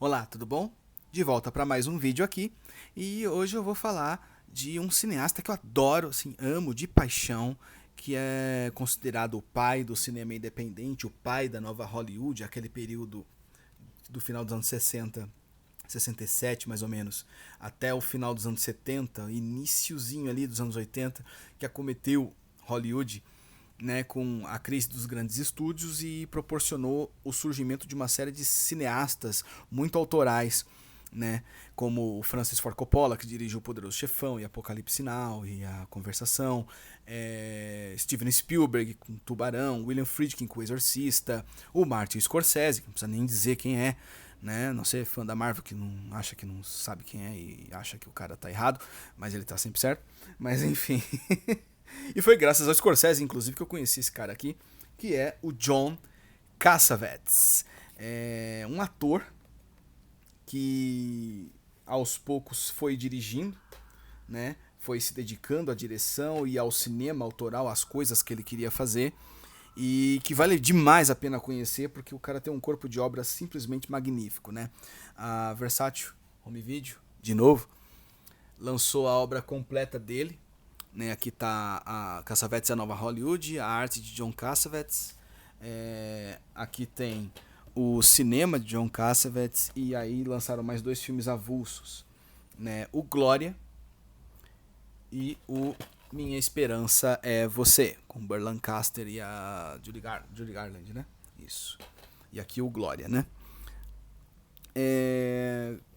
Olá, tudo bom? De volta para mais um vídeo aqui e hoje eu vou falar de um cineasta que eu adoro, assim, amo de paixão, que é considerado o pai do cinema independente, o pai da nova Hollywood, aquele período do final dos anos 60, 67 mais ou menos, até o final dos anos 70, iniciozinho ali dos anos 80, que acometeu Hollywood, né, com a crise dos grandes estúdios e proporcionou o surgimento de uma série de cineastas muito autorais, né, como o Francis Ford Coppola, que dirigiu O Poderoso Chefão e Apocalipse Now e A Conversação, Steven Spielberg com Tubarão, William Friedkin com O Exorcista, o Martin Scorsese, que não precisa nem dizer quem é, né? Não ser fã da Marvel que não acha que não sabe quem é e acha que o cara tá errado, mas ele tá sempre certo. Mas enfim. E foi graças ao Scorsese, inclusive, que eu conheci esse cara aqui, que é o John Cassavetes. É um ator que aos poucos foi dirigindo, né? Foi se dedicando à direção e ao cinema autoral, às coisas que ele queria fazer. E que vale demais a pena conhecer, porque o cara tem um corpo de obra simplesmente magnífico, né? A Versátil Home Video, de novo, lançou a obra completa dele, né? Aqui tá a Cassavetes e a Nova Hollywood, a arte de John Cassavetes. Aqui tem o cinema de John Cassavetes e aí lançaram mais dois filmes avulsos, né? O Glória e o Minha Esperança é Você, com o Burt Lancaster e a Judy Garland, né? Isso. E aqui o Glória, né?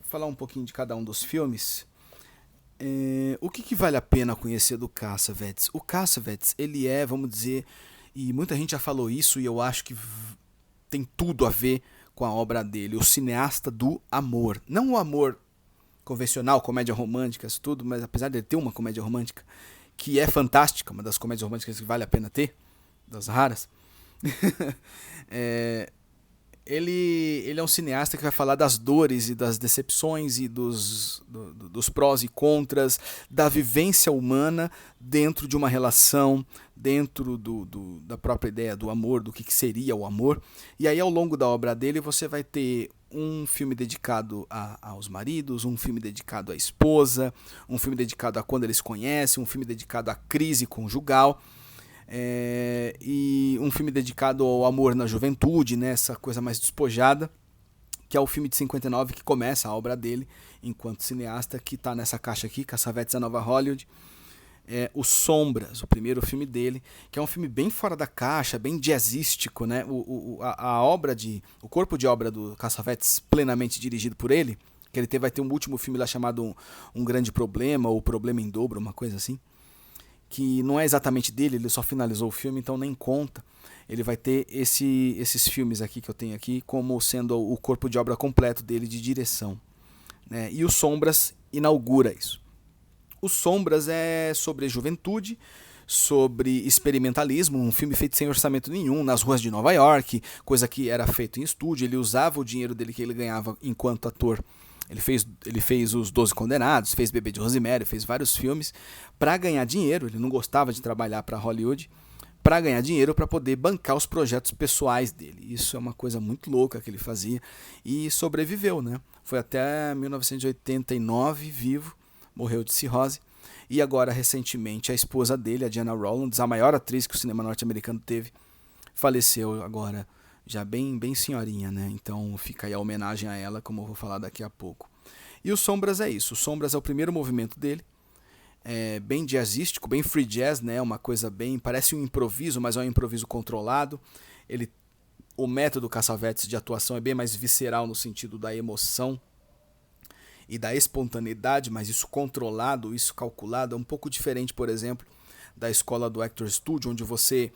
Falar um pouquinho de cada um dos filmes. O que vale a pena conhecer do Cassavetes? O Cassavetes, ele é, vamos dizer, e muita gente já falou isso e eu acho que tem tudo a ver com a obra dele, o cineasta do amor. Não o amor convencional, comédia romântica, isso tudo, mas apesar de ele ter uma comédia romântica que é fantástica, uma das comédias românticas que vale a pena ter, das raras, é, ele é um cineasta que vai falar das dores e das decepções e dos prós e contras, da vivência humana dentro de uma relação, dentro da própria ideia do amor, do que seria o amor. E aí ao longo da obra dele você vai ter um filme dedicado aos maridos, um filme dedicado à esposa, um filme dedicado a quando eles conhecem, um filme dedicado à crise conjugal. E um filme dedicado ao amor na juventude, né, essa coisa mais despojada, que é o filme de 59 que começa a obra dele enquanto cineasta, que está nessa caixa aqui, Cassavetes a Nova Hollywood. Os Sombras, o primeiro filme dele, que é um filme bem fora da caixa, bem jazzístico, né? O corpo de obra do Cassavetes, plenamente dirigido por ele, que ele vai ter um último filme lá chamado Um Grande Problema, ou Problema em Dobro, uma coisa assim, que não é exatamente dele, ele só finalizou o filme, então nem conta. Ele vai ter esses filmes aqui que eu tenho aqui como sendo o corpo de obra completo dele de direção, né? E o Sombras inaugura isso. O Sombras é sobre juventude, sobre experimentalismo, um filme feito sem orçamento nenhum, nas ruas de Nova York, coisa que era feito em estúdio. Ele usava o dinheiro dele que ele ganhava enquanto ator. Ele fez Os Doze Condenados, fez Bebê de Rosemary, fez vários filmes para ganhar dinheiro. Ele não gostava de trabalhar para Hollywood, para ganhar dinheiro para poder bancar os projetos pessoais dele. Isso é uma coisa muito louca que ele fazia e sobreviveu, né? Foi até 1989 vivo, morreu de cirrose. E agora, recentemente, a esposa dele, a Diana Rowlands, a maior atriz que o cinema norte-americano teve, faleceu agora, já bem senhorinha, né? Então fica aí a homenagem a ela, como eu vou falar daqui a pouco. E o Sombras é isso. O Sombras é o primeiro movimento dele. É bem jazzístico, bem free jazz, né? Uma coisa bem... Parece um improviso, mas é um improviso controlado. O método Cassavetes de atuação é bem mais visceral no sentido da emoção e da espontaneidade, mas isso controlado, isso calculado, é um pouco diferente, por exemplo, da escola do Actor Studio, onde você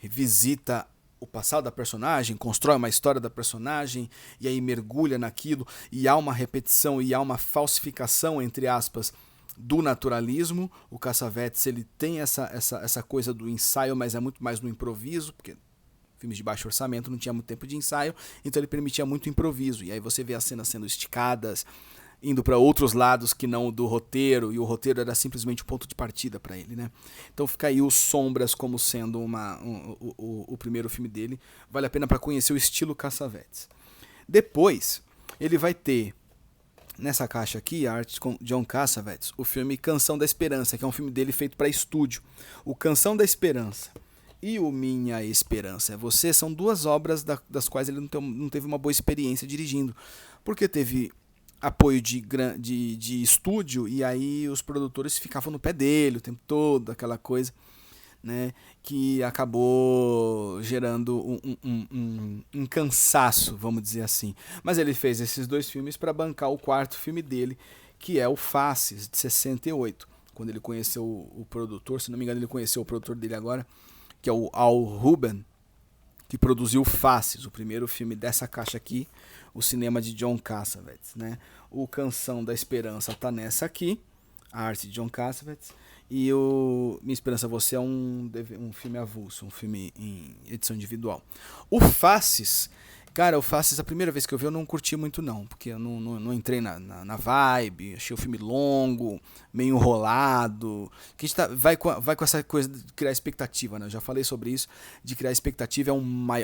visita o passado da personagem, constrói uma história da personagem e aí mergulha naquilo e há uma repetição e há uma falsificação, entre aspas, do naturalismo. O Cassavetes, ele tem essa coisa do ensaio, mas é muito mais no improviso, porque filmes de baixo orçamento não tinha muito tempo de ensaio, então ele permitia muito improviso. E aí você vê as cenas sendo esticadas, indo para outros lados que não o do roteiro, e o roteiro era simplesmente o ponto de partida para ele, né? Então fica aí o Sombras como sendo o primeiro filme dele. Vale a pena para conhecer o estilo Cassavetes. Depois, ele vai ter nessa caixa aqui, a arte com John Cassavetes, o filme Canção da Esperança, que é um filme dele feito para estúdio. O Canção da Esperança e o Minha Esperança é Você são duas obras das quais ele não teve uma boa experiência dirigindo, porque teve apoio de estúdio e aí os produtores ficavam no pé dele o tempo todo, aquela coisa, né, que acabou gerando um cansaço, vamos dizer assim. Mas ele fez esses dois filmes para bancar o quarto filme dele, que é o Faces, de 68. Quando ele conheceu o produtor, se não me engano ele conheceu o produtor dele agora, que é o Al Ruben, que produziu Faces, o primeiro filme dessa caixa aqui, o cinema de John Cassavetes, né? O Canção da Esperança tá nessa aqui, a arte de John Cassavetes, e o Minha Esperança Você é um filme avulso, um filme em edição individual. O Faces, cara, o Faces, a primeira vez que eu vi eu não curti muito não, porque eu não entrei na vibe, achei o filme longo, meio enrolado, que a gente vai com essa coisa de criar expectativa, né? Eu já falei sobre isso, de criar expectativa é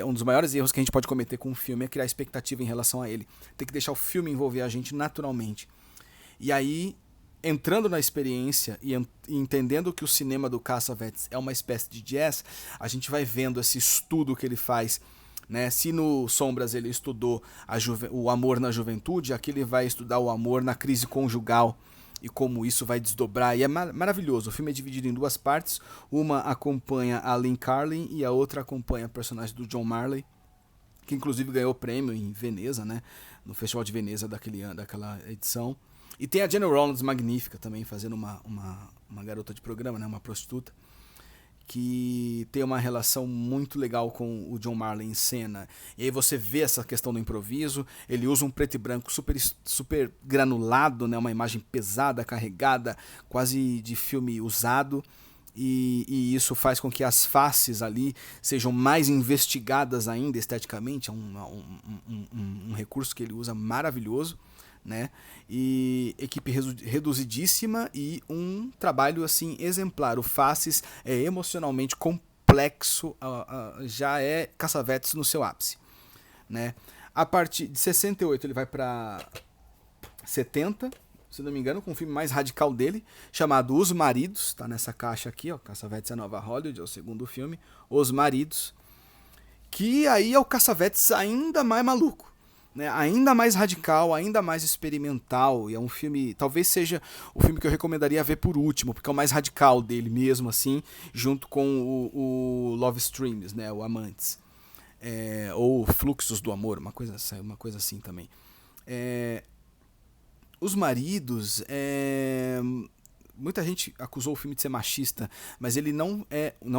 um dos maiores erros que a gente pode cometer com um filme, é criar expectativa em relação a ele. Tem que deixar o filme envolver a gente naturalmente. E aí, entrando na experiência e entendendo que o cinema do Cassavetes é uma espécie de jazz, a gente vai vendo esse estudo que ele faz, né? Se no Sombras ele estudou o amor na juventude, aqui ele vai estudar o amor na crise conjugal e como isso vai desdobrar. E é maravilhoso. O filme é dividido em duas partes. Uma acompanha a Lynn Carlin e a outra acompanha a personagem do John Marley, que inclusive ganhou prêmio em Veneza, né? No Festival de Veneza daquela edição. E tem a Jenna Rollins magnífica também, fazendo uma garota de programa, né? Uma prostituta, que tem uma relação muito legal com o John Marley em cena. E aí você vê essa questão do improviso, ele usa um preto e branco super granulado, né? Uma imagem pesada, carregada, quase de filme usado, e isso faz com que as faces ali sejam mais investigadas ainda esteticamente. É um recurso que ele usa maravilhoso, né? E equipe reduzidíssima e um trabalho assim exemplar. O Faces é emocionalmente complexo, já é Cassavetes no seu ápice, né? A partir de 68 ele vai para 70, se não me engano, com um filme mais radical dele, chamado Os Maridos, tá nessa caixa aqui, ó, Cassavetes é Nova Hollywood, é o segundo filme, Os Maridos, que aí é o Cassavetes ainda mais maluco, né? Ainda mais radical, ainda mais experimental, e é um filme, talvez seja o filme que eu recomendaria ver por último, porque é o mais radical dele mesmo, assim, junto com o Love Streams, né, o Amantes, ou Fluxos do Amor, uma coisa assim também. Os Maridos, muita gente acusou o filme de ser machista, mas ele não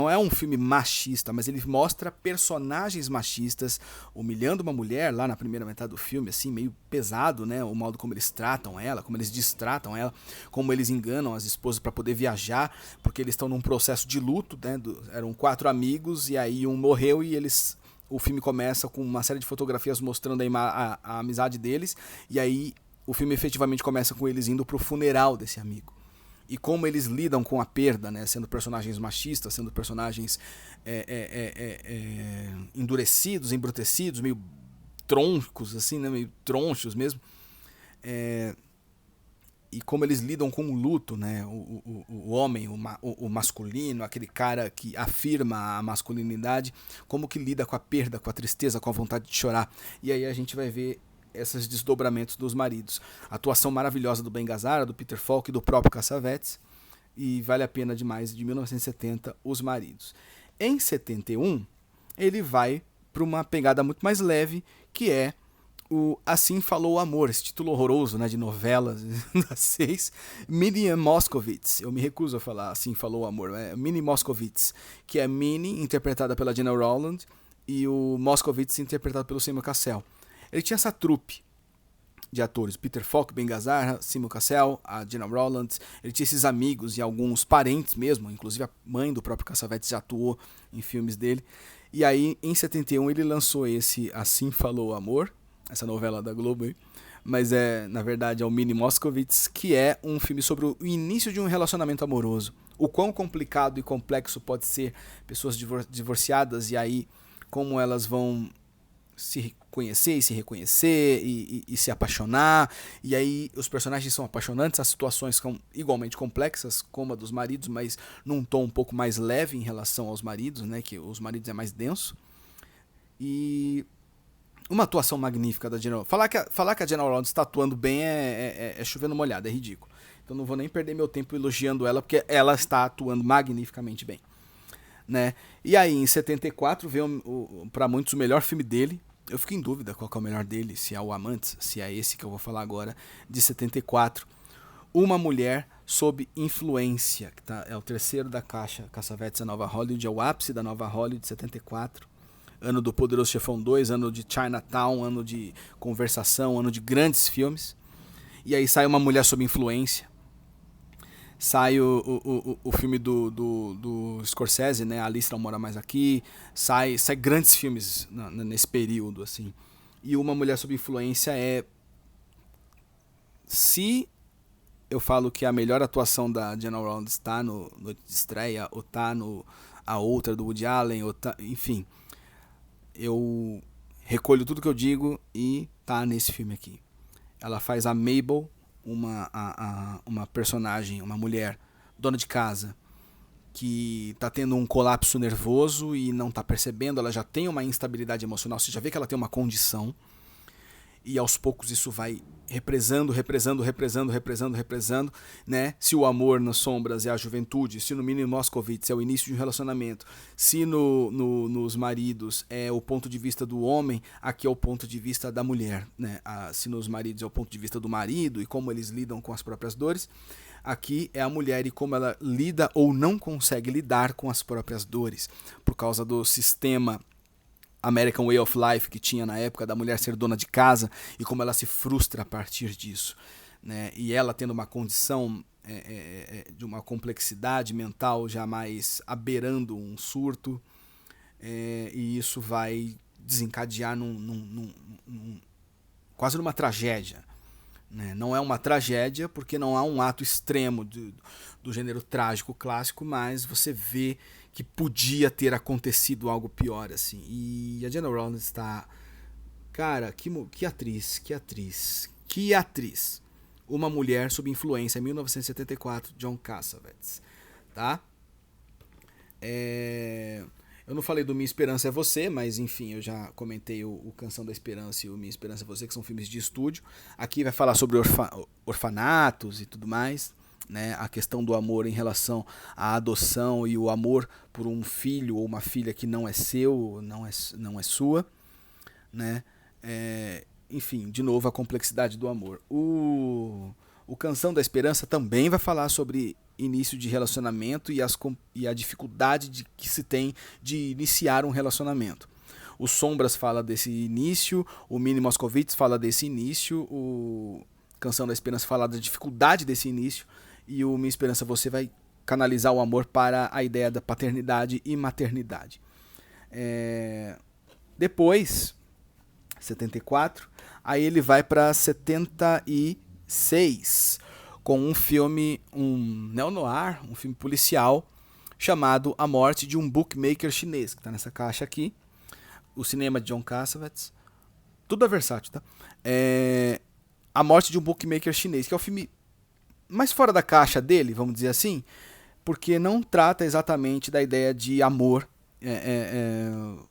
é um filme machista, mas ele mostra personagens machistas humilhando uma mulher lá na primeira metade do filme, assim, meio pesado, né? O modo como eles tratam ela, como eles distratam ela, como eles enganam as esposas para poder viajar, porque eles estão num processo de luto, né? Eram 4 amigos e aí um morreu e o filme começa com uma série de fotografias mostrando a amizade deles, e aí o filme efetivamente começa com eles indo pro funeral desse amigo. E como eles lidam com a perda, né? Sendo personagens machistas, sendo personagens endurecidos, embrutecidos, meio troncos, assim, né? Meio tronchos mesmo. E como eles lidam com o luto, né? O homem, o masculino, aquele cara que afirma a masculinidade, como que lida com a perda, com a tristeza, com a vontade de chorar. E aí a gente vai ver esses desdobramentos dos Maridos. A atuação maravilhosa do Ben Gazzara, do Peter Falk e do próprio Cassavetes. E vale a pena demais, de 1970, Os Maridos. Em 71, ele vai para uma pegada muito mais leve, que é o Assim Falou o Amor, esse título horroroso, né, de novela das 6, Minnie Moscovitz. Eu me recuso a falar Assim Falou o Amor, é Minnie Moscovitz, que é Minnie, interpretada pela Gena Rowland, e o Moscovitz, interpretado pelo Simon Cassell. Ele tinha essa trupe de atores, Peter Falk, Ben Gazzara, Simon Cassell, a Gena Rowland. Ele tinha esses amigos e alguns parentes mesmo, inclusive a mãe do próprio Cassavetes já atuou em filmes dele. E aí, em 71, ele lançou esse Assim Falou o Amor, essa novela da Globo aí, mas na verdade é o Minnie Moscovitz, que é um filme sobre o início de um relacionamento amoroso. O quão complicado e complexo pode ser pessoas divorciadas, e aí como elas vão se conhecer e se reconhecer e se apaixonar. E aí os personagens são apaixonantes, as situações são igualmente complexas, como a dos maridos, mas num tom um pouco mais leve em relação aos maridos, né? Que os maridos é mais denso. E uma atuação magnífica da Jenna. Falar que a Jenna Orlando está atuando bem é chovendo molhado, é ridículo. Então não vou nem perder meu tempo elogiando ela, porque ela está atuando magnificamente bem. Né? E aí, em 74, veio para muitos o melhor filme dele. Eu fico em dúvida qual que é o melhor dele, se é o Amantes, se é esse que eu vou falar agora, de 74. Uma Mulher Sob Influência, que é o terceiro da caixa Cassavetes, a Nova Hollywood, é o ápice da Nova Hollywood, 74. Ano do Poderoso Chefão 2, ano de Chinatown, ano de Conversação, ano de grandes filmes. E aí sai Uma Mulher Sob Influência. Sai o filme do Scorsese, né? Alice Não Mora Mais Aqui. Sai grandes filmes nesse período, assim. E Uma Mulher Sob Influência é... Se eu falo que a melhor atuação da Jenna Orlando está no Noite de Estreia, ou tá no A Outra, do Woody Allen, ou tá, enfim... Eu recolho tudo que eu digo e tá nesse filme aqui. Ela faz a Mabel, uma personagem, uma mulher, dona de casa, que tá tendo um colapso nervoso e não tá percebendo, ela já tem uma instabilidade emocional, você já vê que ela tem uma condição, e aos poucos isso vai represando, né? Se o amor nas sombras é a juventude, se no Mini Moscovitz é o início de um relacionamento, se nos maridos é o ponto de vista do homem, aqui é o ponto de vista da mulher, né? Se nos maridos é o ponto de vista do marido e como eles lidam com as próprias dores, aqui é a mulher e como ela lida ou não consegue lidar com as próprias dores, por causa do sistema American Way of Life que tinha na época da mulher ser dona de casa e como ela se frustra a partir disso, né? E ela tendo uma condição de uma complexidade mental jamais abeirando um surto, e isso vai desencadear quase numa tragédia, né? Não é uma tragédia porque não há um ato extremo do gênero trágico clássico, mas você vê que podia ter acontecido algo pior, assim. E a Jenna Orlando está... Cara, que atriz. Uma Mulher Sob Influência, 1974, John Cassavetes. Tá? Eu não falei do Minha Esperança é Você, mas enfim, eu já comentei o Canção da Esperança e o Minha Esperança é Você, que são filmes de estúdio. Aqui vai falar sobre orfanatos e tudo mais, né? A questão do amor em relação à adoção e o amor por um filho ou uma filha que não é seu, não é sua, né? Enfim, de novo, a complexidade do amor. O Canção da Esperança também vai falar sobre início de relacionamento e a dificuldade que se tem de iniciar um relacionamento. O Sombras fala desse início, o Mini Moscovitz fala desse início, o Canção da Esperança fala da dificuldade desse início, e o Minha Esperança Você vai canalizar o amor para a ideia da paternidade e maternidade. Depois, 74, aí ele vai para 76, com um filme, um neo-noir, um filme policial, chamado A Morte de um Bookmaker Chinês, que está nessa caixa aqui. O cinema de John Cassavetes. Tudo é versátil, tá? A Morte de um Bookmaker Chinês, que é o filme mais fora da caixa dele, vamos dizer assim, porque não trata exatamente da ideia de amor,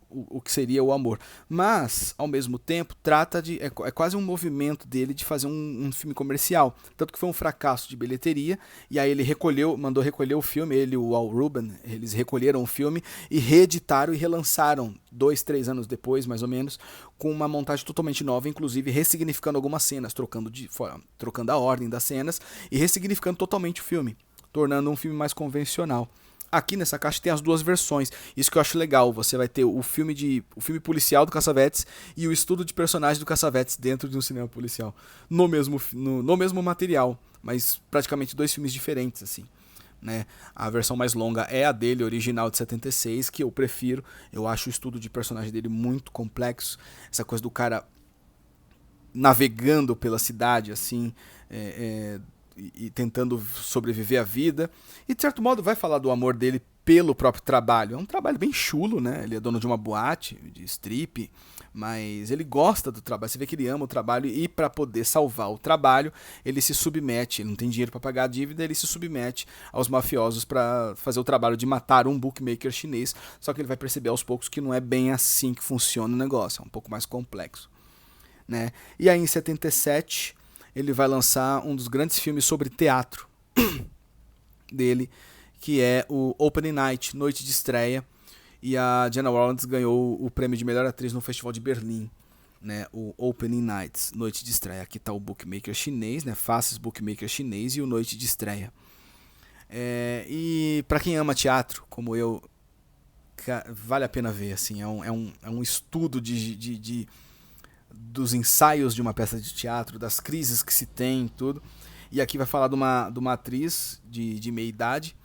o que seria o amor, mas ao mesmo tempo trata de é quase um movimento dele de fazer um filme comercial, tanto que foi um fracasso de bilheteria, e aí ele mandou recolher o filme, ele e o Al Rubin, eles recolheram o filme e reeditaram e relançaram 2-3 anos depois, mais ou menos, com uma montagem totalmente nova, inclusive ressignificando algumas cenas, trocando a ordem das cenas e ressignificando totalmente o filme, tornando um filme mais convencional. Aqui nessa caixa tem as duas versões. Isso que eu acho legal. Você vai ter o filme policial do Cassavetes e o estudo de personagem do Cassavetes dentro de um cinema policial. No mesmo material, mas praticamente dois filmes diferentes, assim, né? A versão mais longa é a dele, original de 76, que eu prefiro. Eu acho o estudo de personagem dele muito complexo. Essa coisa do cara navegando pela cidade, assim, e tentando sobreviver à vida, e de certo modo vai falar do amor dele pelo próprio trabalho. É um trabalho bem chulo, né? Ele é dono de uma boate de strip, mas ele gosta do trabalho. Você vê que ele ama o trabalho e para poder salvar o trabalho, ele se submete, ele não tem dinheiro para pagar a dívida, ele se submete aos mafiosos para fazer o trabalho de matar um bookmaker chinês, só que ele vai perceber aos poucos que não é bem assim que funciona o negócio, é um pouco mais complexo, né? E aí em 77, ele vai lançar um dos grandes filmes sobre teatro dele, que é o Opening Night, Noite de Estreia, e a Jenna Rollins ganhou o prêmio de melhor atriz no Festival de Berlim, né? O Opening Nights, Noite de Estreia. Aqui está o bookmaker chinês, né? Faces bookmaker chinês e o Noite de Estreia. E para quem ama teatro, como eu, vale a pena ver, assim, é um estudo dos ensaios de uma peça de teatro, das crises que se tem, tudo. E aqui vai falar de uma atriz de meia idade,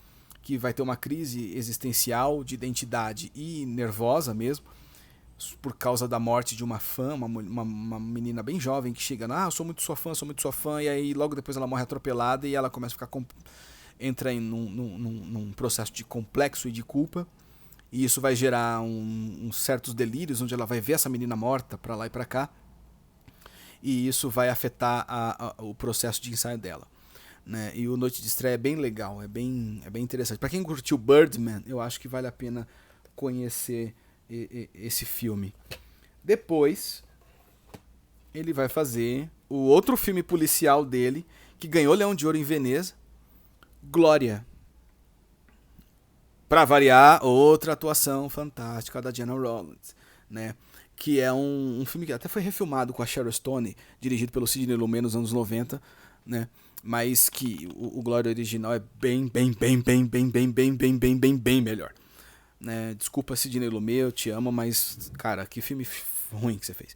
que vai ter uma crise existencial de identidade e nervosa mesmo, por causa da morte de uma fã, uma menina bem jovem que chega, eu sou muito sua fã, e aí logo depois ela morre atropelada e ela começa a ficar entra num processo de complexo e de culpa, e isso vai gerar uns certos delírios, onde ela vai ver essa menina morta pra lá e pra cá, e isso vai afetar o processo de ensaio dela. Né? E o Noite de Estreia é bem legal, é bem interessante. Para quem curtiu Birdman, eu acho que vale a pena conhecer esse filme. Depois, ele vai fazer o outro filme policial dele, que ganhou Leão de Ouro em Veneza, Glória. Para variar, outra atuação fantástica da Jenna Rollins, né? Que é um filme que até foi refilmado com a Sharon Stone, dirigido pelo Sidney Lumet nos anos 90, né? Mas que o Glória original é bem melhor, né? Desculpa, Sidney Lumet, eu te amo, mas, cara, que filme ruim que você fez.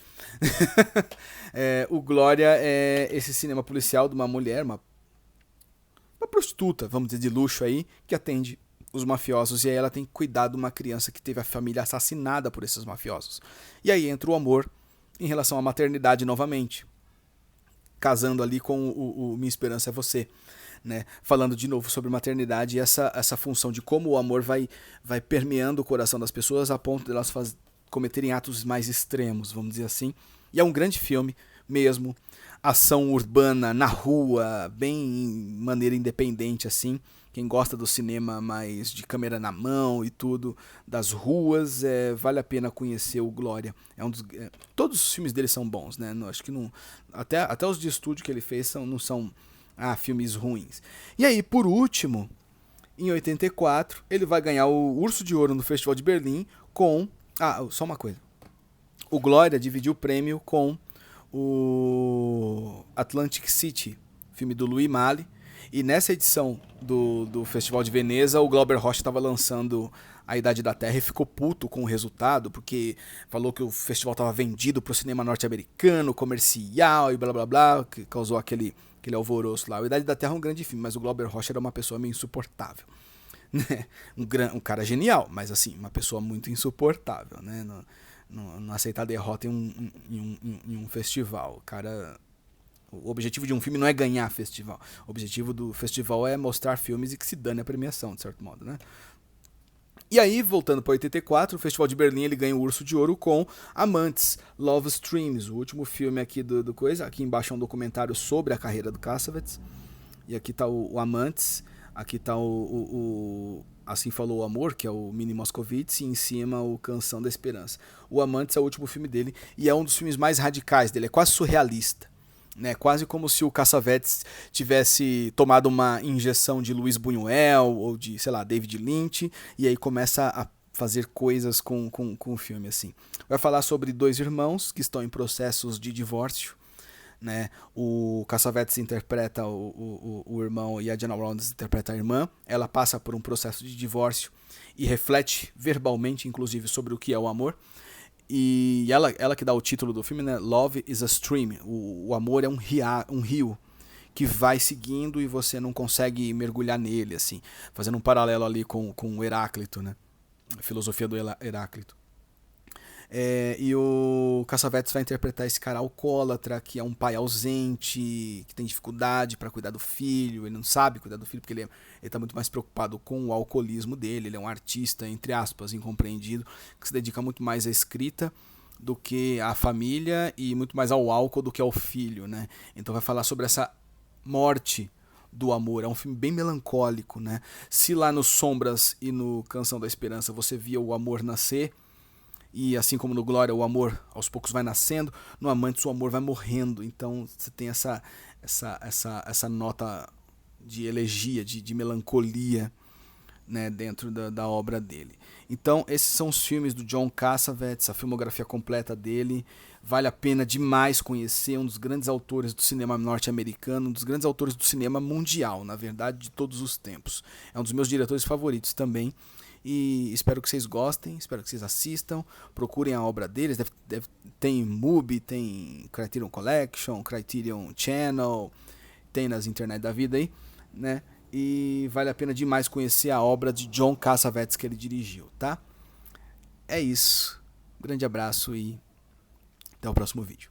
O Glória é esse cinema policial de uma mulher, uma prostituta, vamos dizer, de luxo aí, que atende os mafiosos, e aí ela tem que cuidar de uma criança que teve a família assassinada por esses mafiosos. E aí entra o amor em relação à maternidade novamente, casando ali com o Minha Esperança é Você, né? Falando de novo sobre maternidade e essa função de como o amor vai permeando o coração das pessoas a ponto de elas cometerem atos mais extremos, vamos dizer assim. E é um grande filme mesmo, ação urbana na rua, bem maneira independente assim. Quem gosta do cinema mais de câmera na mão e tudo, das ruas, vale a pena conhecer o Glória. Todos os filmes dele são bons, né? Acho que não, até os de estúdio que ele fez não são filmes ruins. E aí, por último, em 84, ele vai ganhar o Urso de Ouro no Festival de Berlim com... só uma coisa. O Glória dividiu o prêmio com o Atlantic City, filme do Louis Malle. E nessa edição do Festival de Veneza, o Glauber Rocha estava lançando A Idade da Terra e ficou puto com o resultado, porque falou que o festival estava vendido para o cinema norte-americano, comercial e blá blá blá, que causou aquele alvoroço lá. A Idade da Terra é um grande filme, mas o Glauber Rocha era uma pessoa meio insuportável. Né? Um cara genial, mas assim, uma pessoa muito insuportável, né? Não aceitar derrota em um festival. O cara... O objetivo de um filme não é ganhar festival. O objetivo do festival é mostrar filmes e que se dane a premiação, de certo modo, né? E aí, voltando para 84, o Festival de Berlim ele ganha o Urso de Ouro com Amantes, Love Streams, o último filme aqui do coisa. Aqui embaixo é um documentário sobre a carreira do Cassavetes. E aqui tá o Amantes, aqui tá o Assim Falou o Amor, que é o Mini Moscovitz, e em cima o Canção da Esperança. O Amantes é o último filme dele e é um dos filmes mais radicais dele, é quase surrealista. Né, quase como se o Cassavetes tivesse tomado uma injeção de Luiz Buñuel ou de, sei lá, David Lynch, e aí começa a fazer coisas com o filme, assim. Vai falar sobre dois irmãos que estão em processos de divórcio, né? O Cassavetes interpreta o irmão e a Jenna Rollins interpreta a irmã. Ela passa por um processo de divórcio e reflete verbalmente, inclusive, sobre o que é o amor. E ela que dá o título do filme, né? Love is a Stream. O amor é um rio que vai seguindo e você não consegue mergulhar nele, assim. Fazendo um paralelo ali com o Heráclito, né? A filosofia do Heráclito. E o Cassavetes vai interpretar esse cara alcoólatra, que é um pai ausente, que tem dificuldade para cuidar do filho, ele não sabe cuidar do filho porque ele tá muito mais preocupado com o alcoolismo dele, ele é um artista, entre aspas, incompreendido, que se dedica muito mais à escrita do que à família e muito mais ao álcool do que ao filho, né? Então vai falar sobre essa morte do amor. É um filme bem melancólico, né? Se lá no Sombras e no Canção da Esperança você via o amor nascer, e assim como no Glória o amor aos poucos vai nascendo, no Amantes o amor vai morrendo. Então você tem essa nota de elegia, de melancolia, né, dentro da obra dele. Então esses são os filmes do John Cassavetes, a filmografia completa dele. Vale a pena demais conhecer, um dos grandes autores do cinema norte-americano, um dos grandes autores do cinema mundial, na verdade, de todos os tempos. É um dos meus diretores favoritos também. E espero que vocês gostem, espero que vocês assistam, procurem a obra deles. Tem MUBI, tem Criterion Collection, Criterion Channel, tem nas internet da vida aí, né? E vale a pena demais conhecer a obra de John Cassavetes que ele dirigiu, tá? É isso. Um grande abraço e até o próximo vídeo.